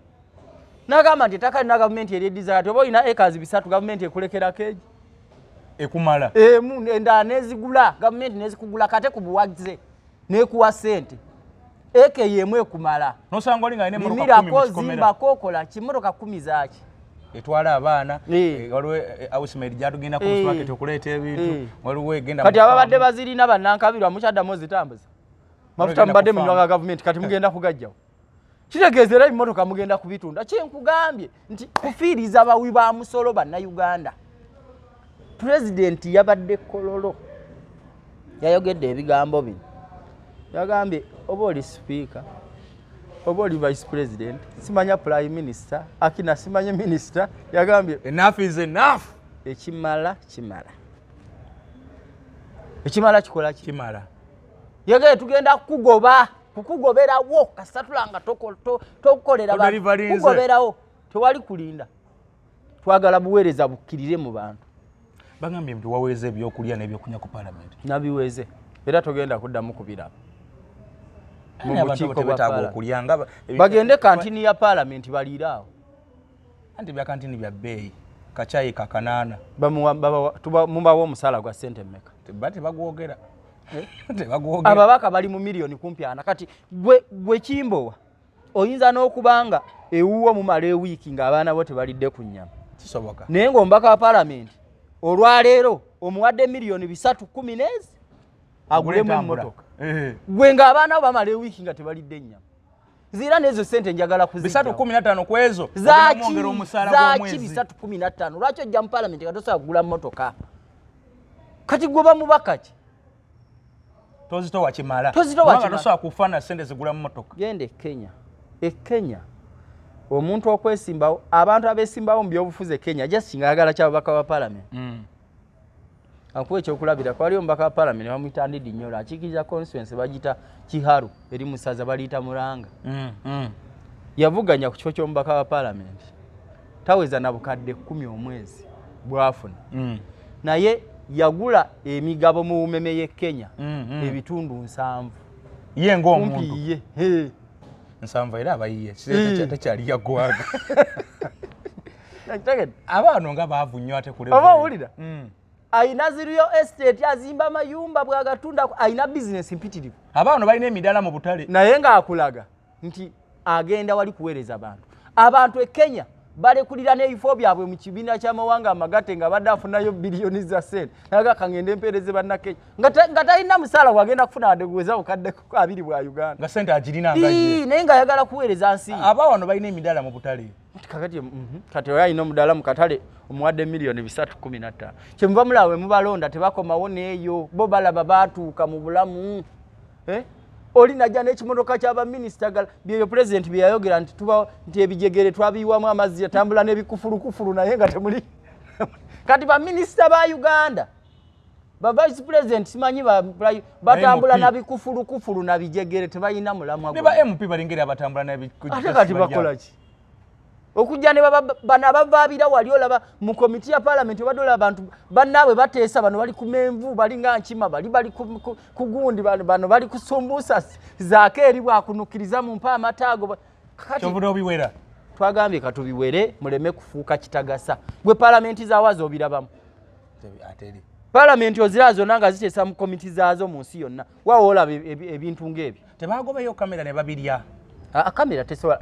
n'agamba nti ettaka lina gavumenti eryeddiza kati oba olina ekazi 3 gavumenti ekulekerako egi ekumala endala nezigula gavumenti nezikugula kate ku buwagize n'ekuwa ssente eka yemu ekumala nosanga olinga ine mirako zimbako okola kimotoka 10 zaaki etwala abaana waliwo housemaid gyatugenda ku supermarket okuleeta ebintu waliwo egenda kati ababadde bazirina bannankabirwa mukyaddamu zitambuza mafuta mubadde munywa ga gavumenti kati mugenda kugajjawo kitegeeza era emmotoka mugenda kubitunda kyenkugambye nti kufiiriza abawi ba musolo bannayuganda pulezidenti yabadde kololo yayogedde ebigambo bino yagambye oba oli sipiika oba oli vice president simanya prime minister akina simanya minister yagambye enough is enough ekimala kikola kimala yagambye tugenda kukugoberawo kasatulanga tokolera kukugoberawo tewali kulinda twagala buweereza bukkirire mu bantu bagambye nti waweeze ebyokulya n'ebyokunywa ku parliament nabiweeze era togenda kuddamu kubiraba bagende kantini ya parliament baliiraawo anti bya kantini bya bbeeyi kacayi kakanana mubawo omusala gwa sente mmeka tebagwogera ababaka bali mu miliyoni kumpi 4 kati gwe Kimbowa oyinza n'okubanga ewuwo mumala ewiiki ng'abaana bo tebalidde ku nnyama kisoboka naye ng'omubaka wa parliament olwaleero omuwadde miliyoni 310 agulemu emmotoka gwe ng'abaana bo bamala ewiiki nga tebalidde ennyama zira n'ezo sente njagala kuzijjawo 315 ku ezo zaaki 315 lwaki ojja mu parliament nga tosobola kugula mmotoka kati gwe bamubaka ki tozitowa kimala tosobola kufaana sente zigula mu motoka. Gende Kenya. Kenya omuntu okwesimbawo abantu abesimbawo mu byobufuzi Kenya just ngayagala kyabaka wa parliament. Akuwe ekyokulabira kwali omubaka wa parliament bamuyita Ndidi Nyola akiikiriza constituency bagita Kiharu eri musaza baliyita Muranga. Yavuganya ku kifo ky'omubaka wa parliament taweza na bukadde 10 omwezi bwafuna. Naye yagula emigabo mu umeme ye Kenya ebitundu 7 ye ng'omuntu ye nsanvu era abayiye tekyali yaggwaga abaano nga baavu nnyo ate kule oba owulira ayina ziriyo estate azimba amayumba bwagatunda ayina business mpitirivu abaano balina emidaala mu butale naye ng'akulaga nti agenda wali kuweereza abantu e Kenya balekulira n'ebifo byabwe mu kibiina ky'amawanga amagatte nga badde afunayo biliyoni za sente naga kangende empeereze bannakenya nga talina musaala wagenda kufuna wadde guweza bukadde 2 bwa Uganda nga sente agirina ngaye naye ng'ayagala kuweereza nsi abaawano balina emidaala mu butale kati oyo alina omudaala mu katale omuwadde miliyoni 315 kyemuva mulawe mubalonda tebakomawo n'eyo bo balaba baatuuka mu bulamu oli najja n'ekimotoka ky'abaminisita byeyo president bye yayogera nti tuba nti ebijegere twabiyiwamu amazzi yatambula n'ebikufulukufulu naye nga temuli kati baminisita ba Uganda ba vice president simanyi batambula na bikufulukufulu na bijegere tebayina mulamwa ne ba MP balengera batambula na bikufulukufulu ate kati bakola ki okujja ne bana bavaabira wali olaba mu komiti ya parliament badola abantu bannaabwe bateesa bano bali ku menvu bali nga nkima bali ku gundi bano bali ku sumbusa zaake eri bwakunukiriza mu mpa amataago kati obiwera twagambye katubiwere muleme kufuuka kitagasa gwe parliament zaawazo obirabamu ateri parliament ozirazo nanga ziteesa mu komiti zaazo mu nsi yonna waawo olaba ebintu ng'ebyo tebagobeyo kamera ne babirya kamera tesobola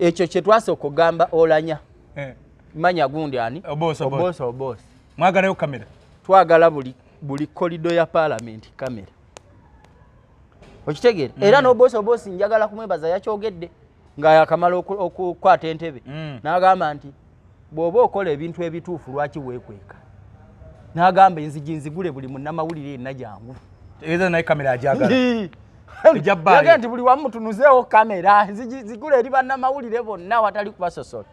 ekyo kye twasooka okugamba olanya manya gundi ani obosa mwagalayo kamera twagala buli kolido ya parliament kamera okitegeera era n'obosa njagala kumwebaza yakyogedde nga yakamala okukwata entebe n'agamba nti bw'oba okola ebintu ebituufu lwaki weekweka n'agamba enzigi nzigule buli munnamawulire yenna jangu era naye kamera ajagala yaga nti buli wamu tunuzeewo kamera zigula eri bannamawulire bonna watali kubasosola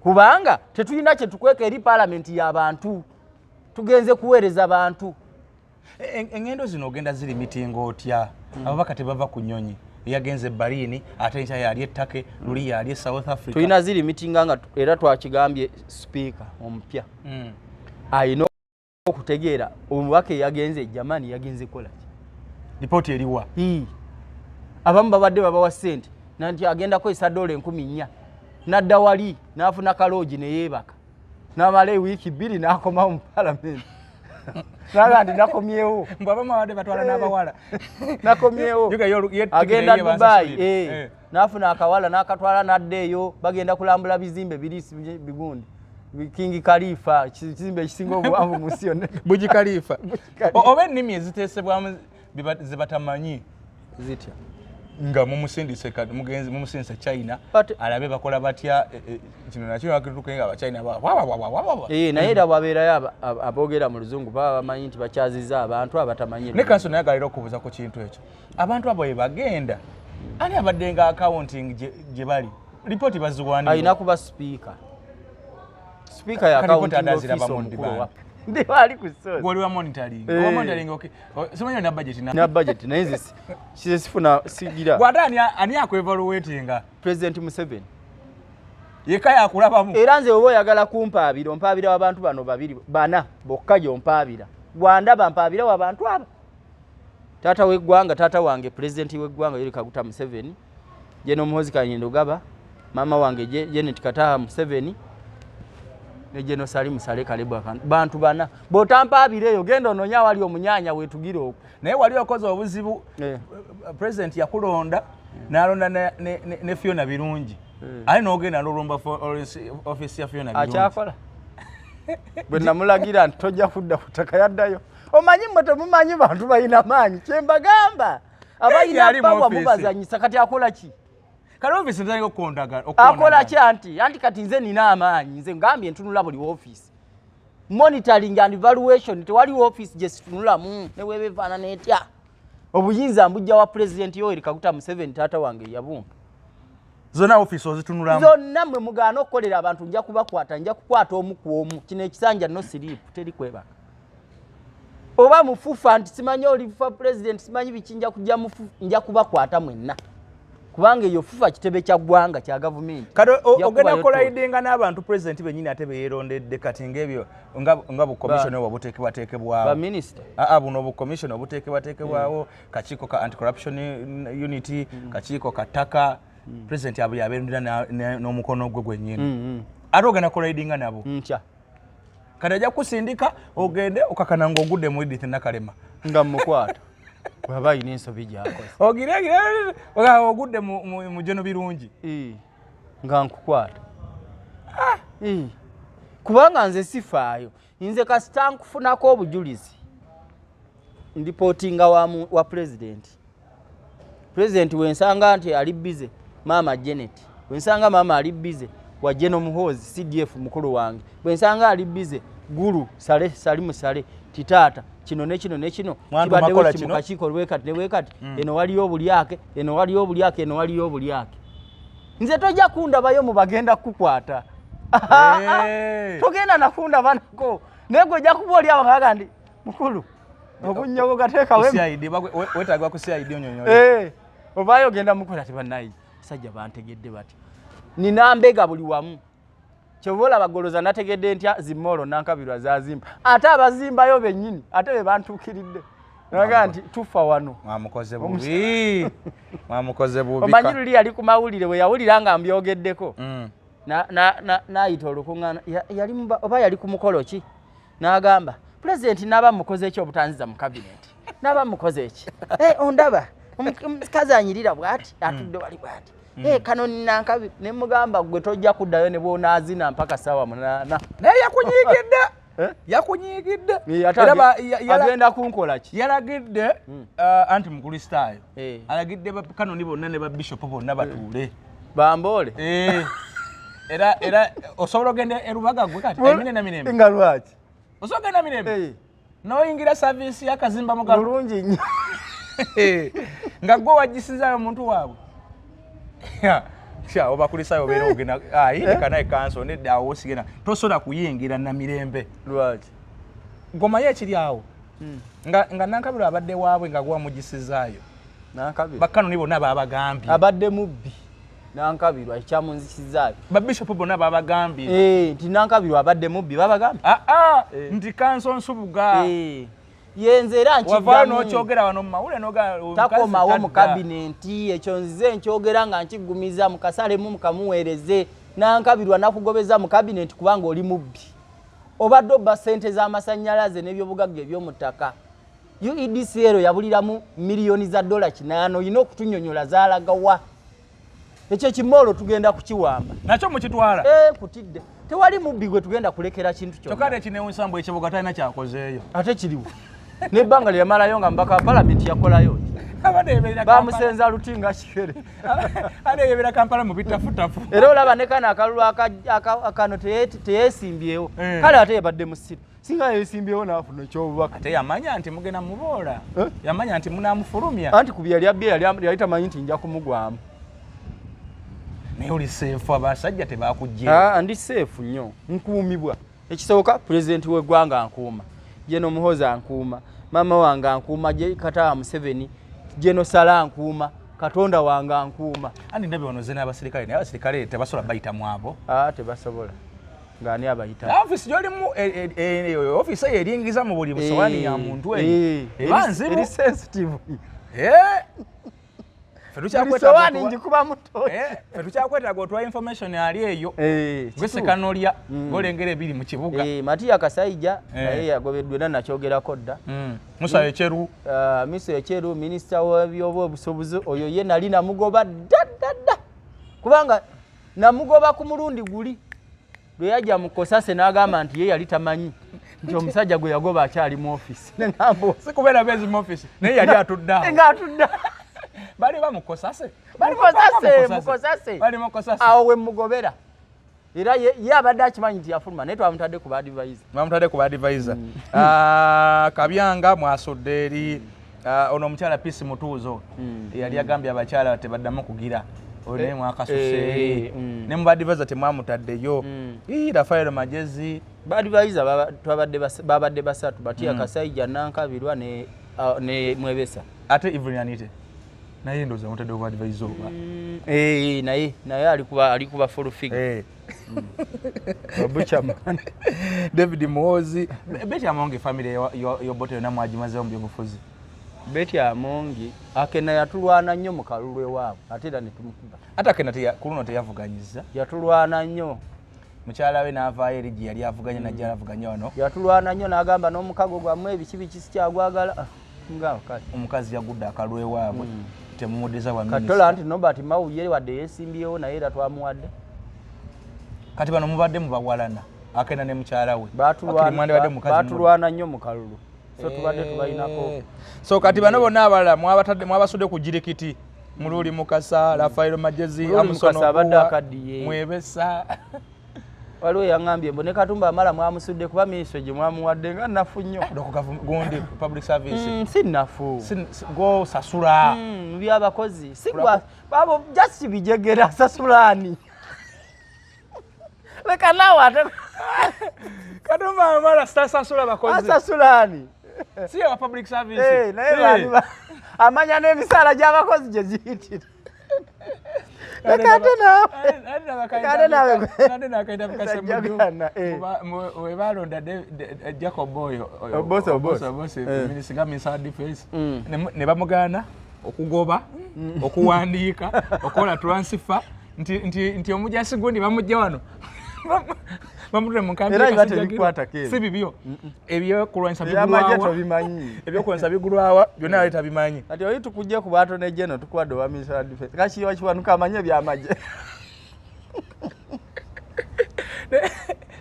kubanga tetulina kye tukweka eri parliament y'abantu tugenze kuweereza abantu engendo zino ogenda ziri mitingo otya ababaka tebava ku nnyonyi yagenze Barini ate nkya yali ettake luli yali South Africa tulina ziri mitinga nga era twakigambye speaker omupya ayina okutegeera omubaka yagenze Germany yagenze kola ripoti eriwa abamu babadde babawa sente nanti agenda kwesa $4,000 nadda wali n'afuna kaloogi ne yeebaka n'amala ewiiki 2 n'akomawo mu parliament naga ndi nakomyewo mbwaba abadde batwala n'abawala nakomyewo agenda Dubai n'afuna akawala n'akatwala n'addeeyo bagenda kulambula bizimbe birisi bigundi King Khalifa kizimbe ekisinga obuwanvu mu nsi yonna Buji Khalifa oba ennimi eziteesebwamu zibatamanyi zitya nga mumusindise kati mugenzi mumusindise China alabe bakola batya kino nakyo akituke nga China naye era babeerayo aboogera mu luzungu baba bamanyi nti bakyaziza abantu abatamanyi ne kanso naye agalira okubuuza ku kintu ekyo abantu abo bagenda ani abadde nga accounting gye bali ripoti baziwanira ayina kuba speaker ya accounting office ndi wali ku source goli wa monitoring wa monitoring okay simanyo na budget na hizi sifuna sigira gwada ani akwevaluatinga President Museveni yeka yakulabamu era nze obo yagala kumpaabira ompaabira abantu bano babiri bana bokka gyo mpaabira gwanda bampaabira wabantu aba tata weggwanga tata wange president weggwanga Yoweri Kaguta Museveni Jeno Muhoozi Kanyendogaba mama wange Janet Kataha Museveni ne Jeno Salim Saleh Kalebu bantu bana botampabireyo genda ononya wali omunyanya wetugire okwo naye wali okoze obuzibu president yakulonda nalonda ne Fiona Birungi ali n'ogenda n'olumba office ya Fiona Birungi akyakola bwe namulagira nti tojja kudda kutaka yaddayo omanyi mwe temumanyi bantu balina maanyi kyembagamba abalina pawa mubazanyisa kati akola ki kale office nzali okondaga akola ki anti kati nze nina amaanyi nze ngambye ntunula buli office monitoring and evaluation tewali office gye situnulamu ne weebeefaanana etya obuyinza mbujja wa president Yoweri Kaguta Museveni taata wange yabumpa zonna office ozitunulamu zonna mwe mugaana okukolera abantu nja kubakwata nja kukwata omu ku omu kino ekisanja no sleep teri kwebaka oba mufufa nti simanyi olifa president simanyi biki nja kubakwata mwenna kubanga eyo fufa kitebe kya ggwanga kya gavumenti kati ogenda kolaidinga n'abantu president bennyini ate beyeerondedde kati ng'ebyo nga bukomishoni obuteekebwateekebwawo baminister buno obukomishoni obuteekebwateekebwawo kakiiko ka anti-corruption unity kakiiko ka ttaka president abuli abeerondera n'omukono gwe gwennyini ate ogenda kolaidinga nabo nkya kati ajja kusindika ogende okakana ng'ogudde mu Edith Nakalema nga mukwata bwaba ayina ensobi gy'akoze ogudde mu Jono Birungi nga nkukwata kubanga nze sifaayo nze kasita nkufunako obujulizi ndipootinga wa president wensanga nti ali bize maama Janet wensanga maama ali bize wa Jeno Muhoozi CDF mukulu wange wensanga ali bize guru Salimu Sale titaata kino kibaddewo kimu kakiiko lwekati ne wekati eno waliyo obulyake eno waliyo obulyake eno waliyo obulyake nze tojja kundabayo mu bagenda kukwata togenda nakunda banako naye gwe ojja kuba oli abangaga ndi mukulu obunnyogo gateekawe wetagwa ku CID onyonyole obayo ogenda mukola tebanayi sajja bantegedde bati nina mbega buli wamu kyobola bagoloza nategedde ntya zimolo nankabirwa zazimba ate abazimbayo bennyini ate be bantuukiridde naga nti tufa wano mwamukoze bubi omanyi luli yali ku mawulire we yawulira nga mbyogeddeko n'ayita olukuŋŋaana yali ku mukolo ki n'agamba pulezidenti n'aba mukoze eki obutanziza mu kabineti n'aba mukoze eki ondaba omukazi anyirira bw'ati atudde wali bw'ati kanoni nankabi ne mugamba gwe tojja kuddayo ne bw'onaazina mpaka ssaawa 8 naye yakunyigidde agenda kunkola ki yalagidde anti mukristaayo alagidde kanoni bonna ne babishopu bonna batuule bamboole era osobola ogenda erubaga gwe kati emine na mirembe nga lwaki osobola ogenda mirembe n'oyingira saviisi y'akazimba mugalo bulungi nnyo nga gwe wagisizayo omuntu waabwe obakulisayo obeera ogenda yindika naye kanso nedda awo osigena tosobola kuyingira na mirembe lwaki ngomayo ekiri awo nga nankabiro abadde waabwe nga gwamugisizaayo bakkanoni bonna babagambye abadde mubbi nankabirwa ekyamunzikizaayo babishopu bonna babagambye nti nankabirwa abadde mubbi babagambye nti kanso nsubuga yenze era wavaayo n'okyogera wano mu mawule takomawo mu kabinenti ekyo nzize nkyogera nga nkigumiza mu kasalemu mukamuweereze nankabirwa nakugobeza mu kabinenti kubanga oli mubbi obadde obba ssente z'amasannyalaze n'ebyobugagga eby'omu ttaka UEDCL yabuliramu miliyoni za $8 oyina okutunyonyola zaalagawa ekyo kimoolo tugenda kukiwamba nakyo mukitwala kutidde tewali mubbi gwe tugenda kulekera kintu kyonna kyokka ekinewunsambu ekibuga talina kyakozeeyo ate kiriwo n'ebbanga lye yamalayo nga mbaka palamenti yakolayo bamusenza lutinga kikere adeebera Kampala mu bitafutafu era olaba ne kana akalulu akano teyeesimbyewo kale ate yabadde musiru singa yeesimbyewo naafuna ekyobubaka ate yamanya nti mugenda muboola yamanya nti munamufulumya anti ku bye yali yali tamanyi nti nja kumugwamu naye oli seefu abasajja tebakugye ndi seefu nnyo nkuumibwa ekisooka pulezidenti w'eggwanga ankuuma Jeno Muhoozi ankuuma maama wange ankuuma Katawa Museveni Jeno Sala ankuuma Katonda wange ankuuma andi ndabye ono ze n'abasirikale naye abasirikale tebasobola bayitamu abo tebasobola ng'ani abayita ofisi gy'olimu ofisi eyo eringiza mu buli busowaani ya muntu eyo eba nzibu eri sensitive fetukyakwetaa njikuba muto fetukyakwetaaga otwa information ali eyo gwesekanolya ng'olengera ebiri mu kibuga Matiya Kasaija naye yagobeddwa era nakyogerako dda Musa Echeru Musa Echeru minisita w'ebyobusuubuzi oyo ye nali namugoba dda kubanga namugoba ku mulundi guli lwe yajja mu Kosase n'agamba nti ye yali tamanyi nti omusajja gwe yagoba akyali mu ofisi neŋambo sikubeera bezi mu ofisi naye yali atudde ng'atudde bali bamukosase mukosase bali mukosase awo we mugobera era ye abadde akimanyi nti yafuluma naye twamutadde ku badvisor. Mwamutadde ku badvisor. Kabyanga mwasodde eri ono omukyala Peace Mutuuzo yali agambye abakyala tebaddamu kugira ne mwakasuse ne mu badvisor temwamutaddeyo. Rafael Magezi badvisor babadde basatu Batia Kasaija Nankabirwa ne Mwebesa ate Evelyn Anite naye ndoza mutadde ku badvisor. naye alikuba full figure. Babuchama David Muhozi Betty Amongi family yobote yona mwajimaze mu byobufuzi. Betty Amongi akena yatulwana nnyo mu kalulu ewaabwe ate era ne tumukuba. Ate akena kuluno teyavuganyiza. Yatulwana nnyo. Mukyala we n'avaayo eri yali avuganya najja avuganya ono. Yatulwana nnyo n'agamba n'omukago gwammwe ebikibi sikyagwagala. Ngawo kati. Omukazi yagudde akalulu ewaabwe. Temumuddeza bwa minisita. Katola anti Nobert Mawuye wadde yeesimbyewo naye era twamuwadde. Kati bano mubadde mubawalana akena ne mukyala we. Batulwana nnyo mu kalulu. So tubadde tubayinako. So kati bano bonna abalala mwabasudde ku jirikiti. Mululi Mukasa, Rafael Magezi, Amusono Mwebesa. Waliwo yangambye mbone Katumba amala mwamusudde kuba ministry gye mwamuwadde nga nafu nnyo. Gundi public service. Si nafu. Go sasula. Byabakozi. Sigwa babo just bijegera sasulani. Leka nawe ate Katumba amala sasula bakozi. Sasulani. Si ya public service. Naye amanya n'emisala gy'abakozi gye ziyitira. Webalonda Jacob Boyo minisita misala defense ne bamugana okugoba okuwandiika okola transfer nti omujasi gundi bamujja wano bamutule mu kambi si bibyo ebyokulwanyisa bigulwawa byonna aleta bimanyi ati oyi tukujja ku baato ne jeno tukwadde owa minister defense kakiwa kiwanuka amanye byamagye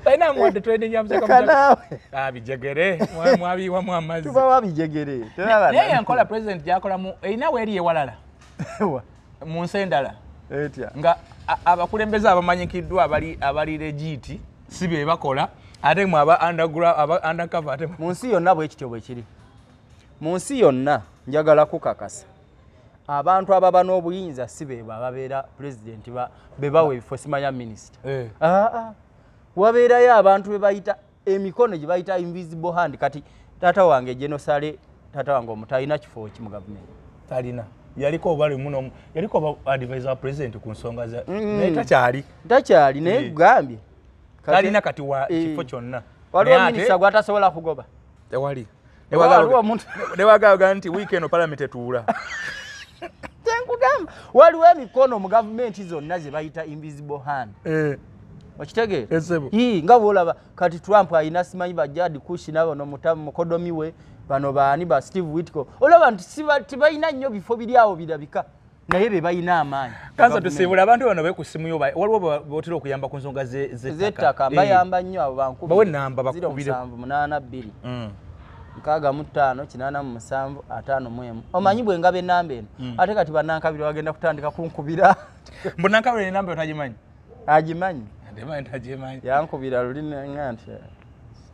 Taina mwade training ya mzee kama bijegere mwabiwa mwamazi tuba wabijegere naye yankola president yakola mu inawe eri ewalala mu nsendala etya nga abakulembeza abamanyikiddwa abali legit sibe bakola ate mu aba undercover ate mu nsi yonna bwe kityo bwe kiri mu nsi yonna njagala kukakasa abantu ababa n'obuyinza sibe babeera president bebawe ebifo simanya minister wabeerayo abantu be bayita emikono gye bayita invisible hand kati tata wange genosale tata wange omutayina kifo ki mu government talina yaliko obali muno yaliko advisor president ku nsonga za naye takyali naye gambye talina kati wa kifo kyonna waliwo minister gwatasobola kugoba tewali newaga nti weekend parliament etuula tenkugamba waliwo emikono mu government zonna ze bayita invisible hand okitege nga bwolaba kati Trump ayina simanyi bajadi kushi nabo nomutamu mukodomi we bano baani ba Steve Witko olaba nti tibayina nnyo bifo biri awo birabika naye be bayina amaanyi kanza tusibula abantu bano bekusimu yo waliwo botera okuyamba ku nsonga zettaka bayamba nnyo abo bankubi bawe namba bakubire 0782 nkaga mu 5 kinana mu 7 5 mwemu omanyi bwe ngabe namba eno ate kati banankabira wagenda kutandika kunkubira mbonakabira namba otagimanyi agimanyi yankubira lulina ngante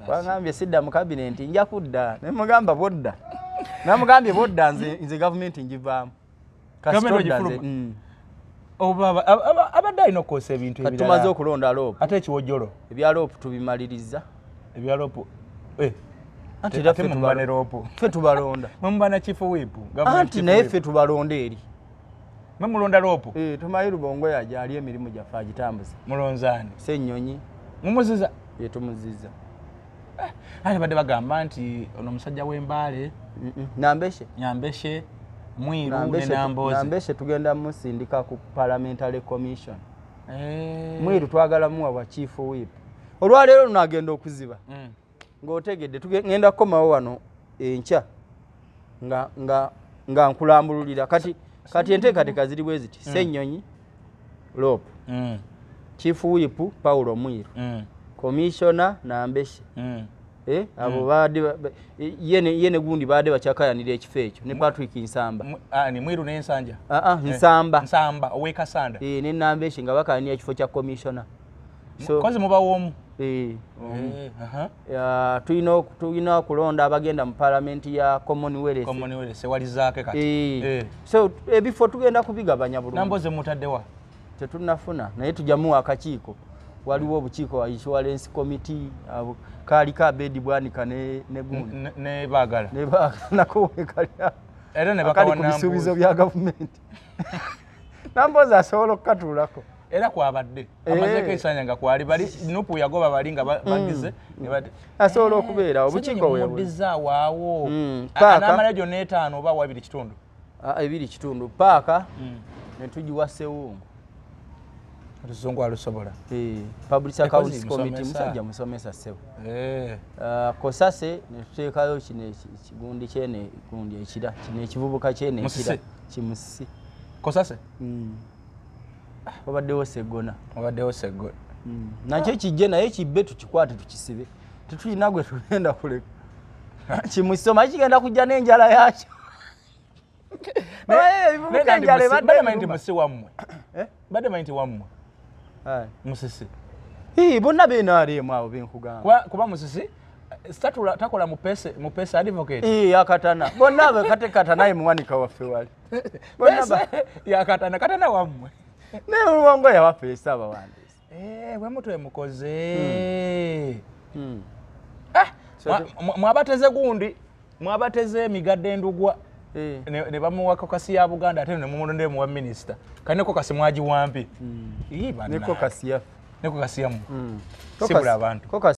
wangambye sidda mu cabinet nja kudda nemugamba bodda namugambye bodda nze government njivaamu abadde alina okukosa ebintu ebirala tumaze okulonda lopu ate ekiwojjolo ebya lopu tubimaliriza ebya lopu ate mumubane lopu ffe tubalonda mumubana chief whip anti naye ffe tubalonda eri mulonda lopu tumayi Lubongo yaje ali emirimu gyaffe agitambuza mulonzani Ssennyonyi mumuziza tumuziza ate badde bagamba nti ono omusajja w'embaale Nyambeshe Mwiru ne Nambozi Nambeshe tugenda musindika ku parliamentary commission Mwiru twagala muwa wa chief whip olwaleero lunagenda okuziba ng'otegedde tugenda kukomawo wano enkya nga nkulambululira kati enteekateeka ziri bwe ziti Ssennyonyi Lope chief whip Paulo Mwiru commissioner Nambeshe abo baade yene gundi baade bakyakayanira ekifo ekyo ne Patrick Nsamba ni Mwiru ne Nsanja Nsamba oweka Sanda ne Nambeshe nga bakayanira ekifo kya commissioner kozi muba womu tulina okulonda abagenda mu palamenti ya Commonwealth walizaake kati so ebifo tugenda kubigabanya bulungi namboze mutaddewa tetunafuna naye tujamuwa akakiiko waliwo obukiiko wa insurance committee kaaliko Abedi Bwanika ne gundi ne baagala nako wekalya era ne bakawa namboze bisuubizo bya gavumenti namboze asobola okukatuulako era kwabadde amazeeko esanya nga kwali bali nupu yagoba bali nga bagize asobola okubeera obukiiko wemuddizaawo awo n'amala gyo n'etaano oba wa 2 kitundu paaka ne tugiwa Ssewungu Luzungu alusobola Public Accounts Committee musajja musomesa Ssewu Kosase ne tuteekayo kino ekigundi kyene gundi ekira kino ekivubuka kyene ekira kimusisi Kosase obaddewo Seggona nakyo kijje naye kibbe tukikwate tukisibe tetulina gwe tugenda kuleka kimusoma kigenda kujja n'enjala yakyo badde mainti wammwe musisi bonna beenaaleemu abo benkugamba kuba musisi takola mu pesa advocate akatana bonna abekatekata ye muwanika waffe wali yakatana katana wammwe naye oluwango yawafeesa abawandiisi bwe mutwe mukoze mwabateze gundi mwabateze emigadde endugwa ne bamuwa kokasi ya Buganda ate ne mumulonde mu wa minister kane kokasi mwaji wampi neko kasi yafu neko kasi yamu sibula abantu